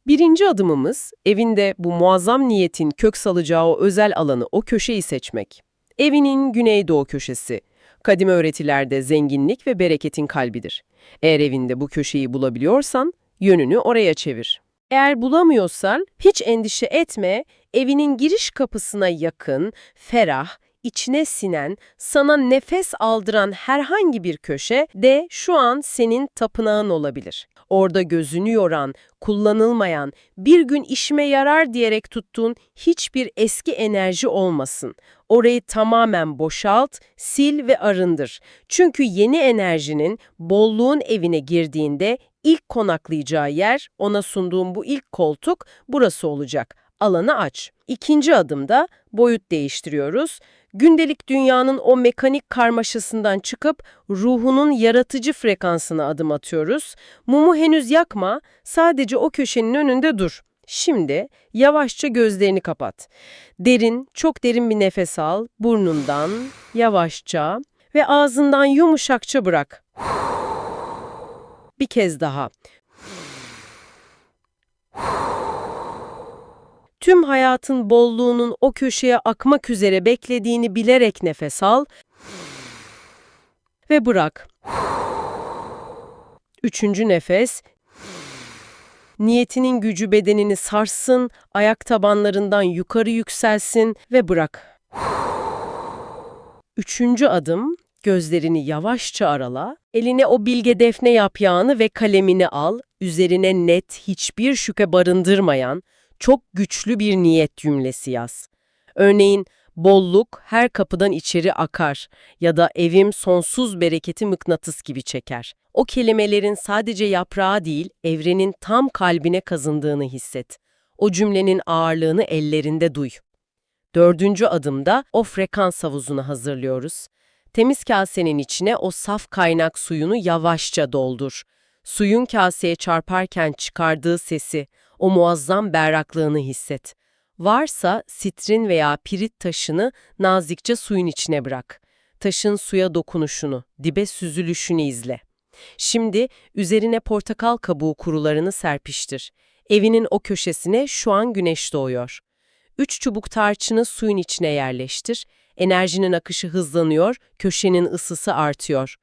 S1: Birinci adımımız, evinde bu muazzam niyetin kök salacağı o özel alanı, o köşeyi seçmek. Evinin güneydoğu köşesi, kadim öğretilerde zenginlik ve bereketin kalbidir. Eğer evinde bu köşeyi bulabiliyorsan, yönünü oraya çevir. Eğer bulamıyorsan hiç endişe etme, evinin giriş kapısına yakın, ferah, içine sinen, sana nefes aldıran herhangi bir köşe de şu an senin tapınağın olabilir. Orada gözünü yoran, kullanılmayan, bir gün işime yarar diyerek tuttuğun hiçbir eski enerji olmasın. Orayı tamamen boşalt, sil ve arındır. Çünkü yeni enerjinin, bolluğun evine girdiğinde ilk konaklayacağı yer, ona sunduğum bu ilk koltuk burası olacak. Alanı aç. İkinci adımda boyut değiştiriyoruz. Gündelik dünyanın o mekanik karmaşasından çıkıp ruhunun yaratıcı frekansına adım atıyoruz. Mumu henüz yakma, sadece o köşenin önünde dur. Şimdi yavaşça gözlerini kapat. Derin, çok derin bir nefes al, burnundan yavaşça ve ağzından yumuşakça bırak. Bir kez daha. Tüm hayatın bolluğunun o köşeye akmak üzere beklediğini bilerek nefes al ve bırak. Üçüncü nefes. Niyetinin gücü bedenini sarsın, ayak tabanlarından yukarı yükselsin ve bırak. Üçüncü adım, gözlerini yavaşça arala, eline o bilge defne yaprağını ve kalemini al, üzerine net, hiçbir şüphe barındırmayan, çok güçlü bir niyet cümlesi yaz. Örneğin, bolluk her kapıdan içeri akar ya da evim sonsuz bereketi mıknatıs gibi çeker. O kelimelerin sadece yaprağı değil, evrenin tam kalbine kazındığını hisset. O cümlenin ağırlığını ellerinde duy. Dördüncü adımda o frekans havuzunu hazırlıyoruz. Temiz kasenin içine o saf kaynak suyunu yavaşça doldur. Suyun kaseye çarparken çıkardığı sesi, o muazzam berraklığını hisset. Varsa sitrin veya pirit taşını nazikçe suyun içine bırak. Taşın suya dokunuşunu, dibe süzülüşünü izle. Şimdi üzerine portakal kabuğu kurularını serpiştir. Evinin o köşesine şu an güneş doğuyor. 3 çubuk tarçını suyun içine yerleştir. Enerjinin akışı hızlanıyor, köşenin ısısı artıyor.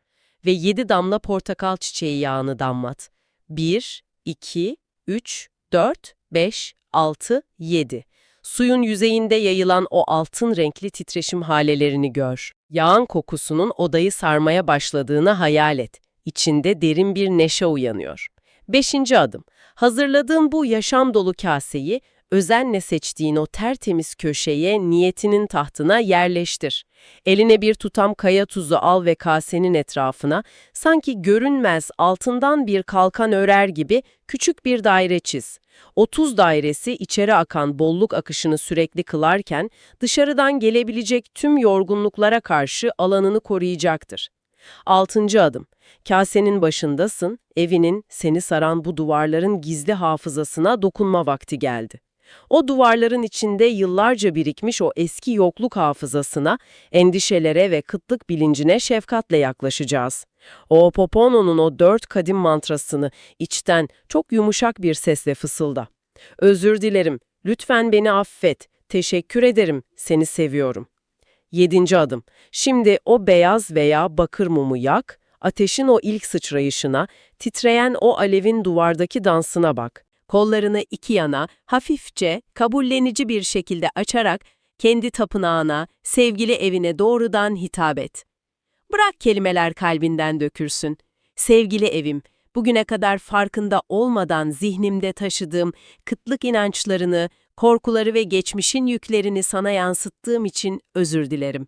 S1: Ve 7 damla portakal çiçeği yağını damlat. 1, 2, 3, 4, 5, 6, 7. Suyun yüzeyinde yayılan o altın renkli titreşim halelerini gör. Yağın kokusunun odayı sarmaya başladığını hayal et. İçinde derin bir neşe uyanıyor. 5. adım. Hazırladığın bu yaşam dolu kaseyi özenle seçtiğin o tertemiz köşeye niyetinin tahtına yerleştir. Eline bir tutam kaya tuzu al ve kasenin etrafına sanki görünmez altından bir kalkan örer gibi küçük bir daire çiz. O tuz dairesi içeri akan bolluk akışını sürekli kılarken dışarıdan gelebilecek tüm yorgunluklara karşı alanını koruyacaktır. 6. adım. Kasenin başındasın, evinin, seni saran bu duvarların gizli hafızasına dokunma vakti geldi. O duvarların içinde yıllarca birikmiş o eski yokluk hafızasına, endişelere ve kıtlık bilincine şefkatle yaklaşacağız. O Ho'oponopono'nun o 4 kadim mantrasını içten çok yumuşak bir sesle fısılda. Özür dilerim, lütfen beni affet, teşekkür ederim, seni seviyorum. 7. adım. Şimdi o beyaz veya bakır mumu yak, ateşin o ilk sıçrayışına, titreyen o alevin duvardaki dansına bak. Kollarını iki yana, hafifçe, kabullenici bir şekilde açarak kendi tapınağına, sevgili evine doğrudan hitap et. Bırak kelimeler kalbinden dökürsün. Sevgili evim, bugüne kadar farkında olmadan zihnimde taşıdığım kıtlık inançlarını, korkuları ve geçmişin yüklerini sana yansıttığım için özür dilerim.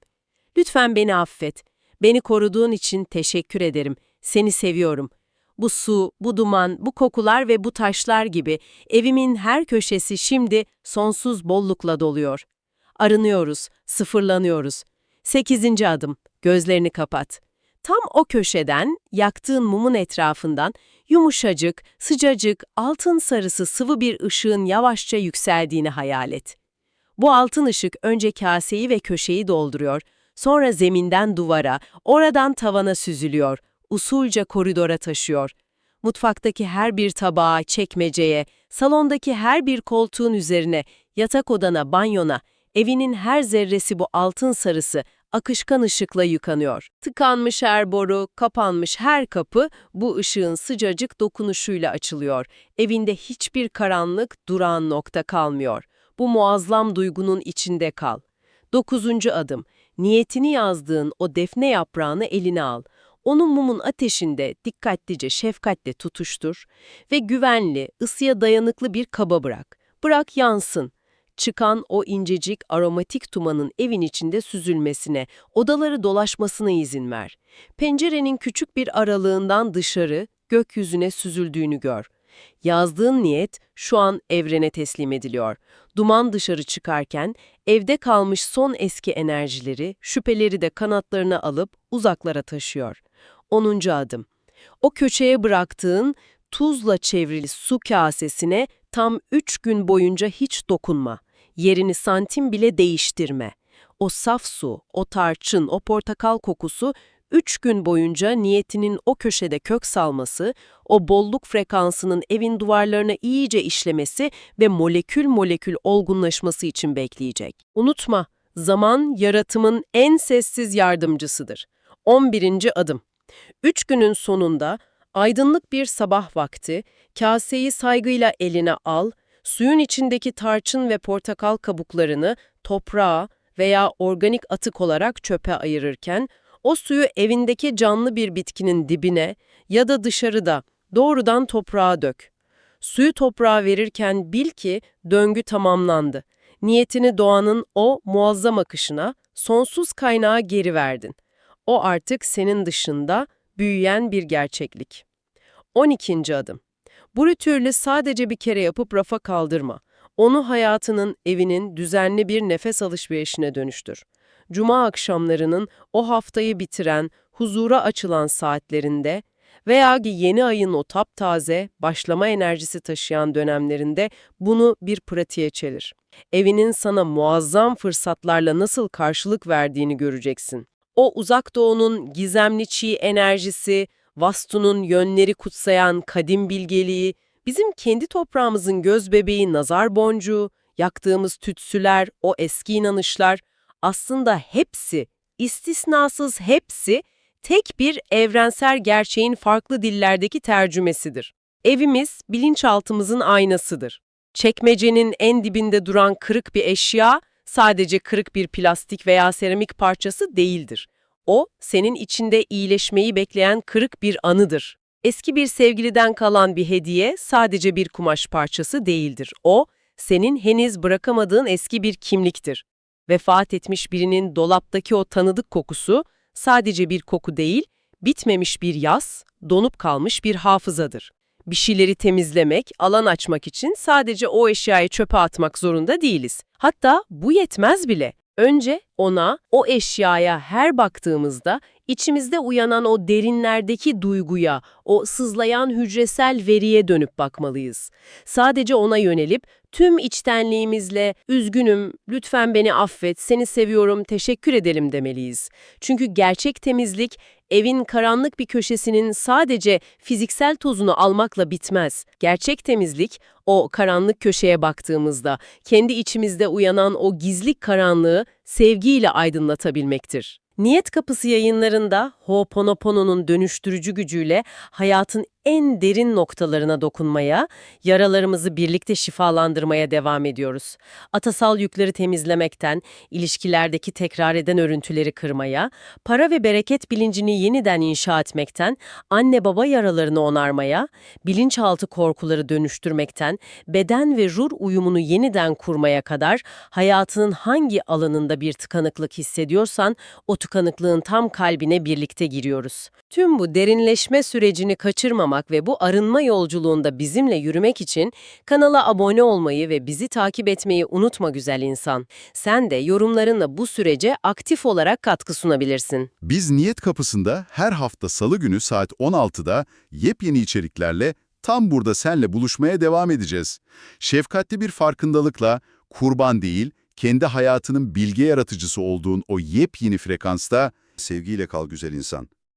S1: Lütfen beni affet. Beni koruduğun için teşekkür ederim. Seni seviyorum. Bu su, bu duman, bu kokular ve bu taşlar gibi evimin her köşesi şimdi sonsuz bollukla doluyor. Arınıyoruz, sıfırlanıyoruz. 8. adım. Gözlerini kapat. Tam o köşeden, yaktığın mumun etrafından yumuşacık, sıcacık, altın sarısı sıvı bir ışığın yavaşça yükseldiğini hayal et. Bu altın ışık önce kaseyi ve köşeyi dolduruyor, sonra zeminden duvara, oradan tavana süzülüyor, usulca koridora taşıyor. Mutfaktaki her bir tabağa, çekmeceye, salondaki her bir koltuğun üzerine, yatak odana, banyona, evinin her zerresi bu altın sarısı akışkan ışıkla yıkanıyor. Tıkanmış her boru, kapanmış her kapı bu ışığın sıcacık dokunuşuyla açılıyor. Evinde hiçbir karanlık, durağan nokta kalmıyor. Bu muazzam duygunun içinde kal. 9. adım. Niyetini yazdığın o defne yaprağını eline al. Onu mumun ateşinde dikkatlice, şefkatle tutuştur ve güvenli, ısıya dayanıklı bir kaba bırak. Bırak yansın. Çıkan o incecik aromatik dumanın evin içinde süzülmesine, odaları dolaşmasına izin ver. Pencerenin küçük bir aralığından dışarı, gökyüzüne süzüldüğünü gör. Yazdığın niyet şu an evrene teslim ediliyor. Duman dışarı çıkarken evde kalmış son eski enerjileri, şüpheleri de kanatlarına alıp uzaklara taşıyor. 10. adım. O köşeye bıraktığın tuzla çevrili su kasesine tam 3 gün boyunca hiç dokunma. Yerini santim bile değiştirme. O saf su, o tarçın, o portakal kokusu 3 gün boyunca niyetinin o köşede kök salması, o bolluk frekansının evin duvarlarına iyice işlemesi ve molekül molekül olgunlaşması için bekleyecek. Unutma, zaman yaratımın en sessiz yardımcısıdır. 11. adım. 3 günün sonunda aydınlık bir sabah vakti kaseyi saygıyla eline al, suyun içindeki tarçın ve portakal kabuklarını toprağa veya organik atık olarak çöpe ayırırken, o suyu evindeki canlı bir bitkinin dibine ya da dışarıda doğrudan toprağa dök. Suyu toprağa verirken bil ki döngü tamamlandı. Niyetini doğanın o muazzam akışına, sonsuz kaynağa geri verdin. O artık senin dışında büyüyen bir gerçeklik. 12. adım. Bu ritüeli sadece bir kere yapıp rafa kaldırma. Onu hayatının, evinin düzenli bir nefes alışverişine dönüştür. Cuma akşamlarının o haftayı bitiren, huzura açılan saatlerinde veya yeni ayın o taptaze, başlama enerjisi taşıyan dönemlerinde bunu bir pratiğe çevir. Evinin sana muazzam fırsatlarla nasıl karşılık verdiğini göreceksin. O Uzak Doğu'nun gizemli çiğ enerjisi, Vastu'nun yönleri kutsayan kadim bilgeliği, bizim kendi toprağımızın gözbebeği nazar boncuğu, yaktığımız tütsüler, o eski inanışlar, aslında hepsi, istisnasız hepsi, tek bir evrensel gerçeğin farklı dillerdeki tercümesidir. Evimiz, bilinçaltımızın aynasıdır. Çekmecenin en dibinde duran kırık bir eşya, sadece kırık bir plastik veya seramik parçası değildir. O, senin içinde iyileşmeyi bekleyen kırık bir anıdır. Eski bir sevgiliden kalan bir hediye sadece bir kumaş parçası değildir. O, senin henüz bırakamadığın eski bir kimliktir. Vefat etmiş birinin dolaptaki o tanıdık kokusu sadece bir koku değil, bitmemiş bir yas, donup kalmış bir hafızadır. Bir şeyleri temizlemek, alan açmak için sadece o eşyayı çöpe atmak zorunda değiliz. Hatta bu yetmez bile. Önce ona, o eşyaya her baktığımızda içimizde uyanan o derinlerdeki duyguya, o sızlayan hücresel veriye dönüp bakmalıyız. Sadece ona yönelip tüm içtenliğimizle "Üzgünüm, lütfen beni affet, seni seviyorum, teşekkür ederim" demeliyiz. Çünkü gerçek temizlik evin karanlık bir köşesinin sadece fiziksel tozunu almakla bitmez. Gerçek temizlik o karanlık köşeye baktığımızda kendi içimizde uyanan o gizli karanlığı sevgiyle aydınlatabilmektir. Niyet Kapısı yayınlarında Ho'oponopono'nun dönüştürücü gücüyle hayatın en derin noktalarına dokunmaya, yaralarımızı birlikte şifalandırmaya devam ediyoruz. Atasal yükleri temizlemekten, ilişkilerdeki tekrar eden örüntüleri kırmaya, para ve bereket bilincini yeniden inşa etmekten, anne baba yaralarını onarmaya, bilinçaltı korkuları dönüştürmekten, beden ve ruh uyumunu yeniden kurmaya kadar hayatının hangi alanında bir tıkanıklık hissediyorsan, o tıkanıklığın tam kalbine birlikte giriyoruz. Tüm bu derinleşme sürecini kaçırmamak ve bu arınma yolculuğunda bizimle yürümek için kanala abone olmayı ve bizi takip etmeyi unutma güzel insan. Sen de yorumlarınla bu sürece aktif olarak katkı sunabilirsin.
S3: Biz Niyet Kapısı'nda her hafta Salı günü saat 16'da yepyeni içeriklerle tam burada senle buluşmaya devam edeceğiz. Şefkatli bir farkındalıkla, kurban değil, kendi hayatının bilge yaratıcısı olduğun o yepyeni frekansta sevgiyle kal güzel insan.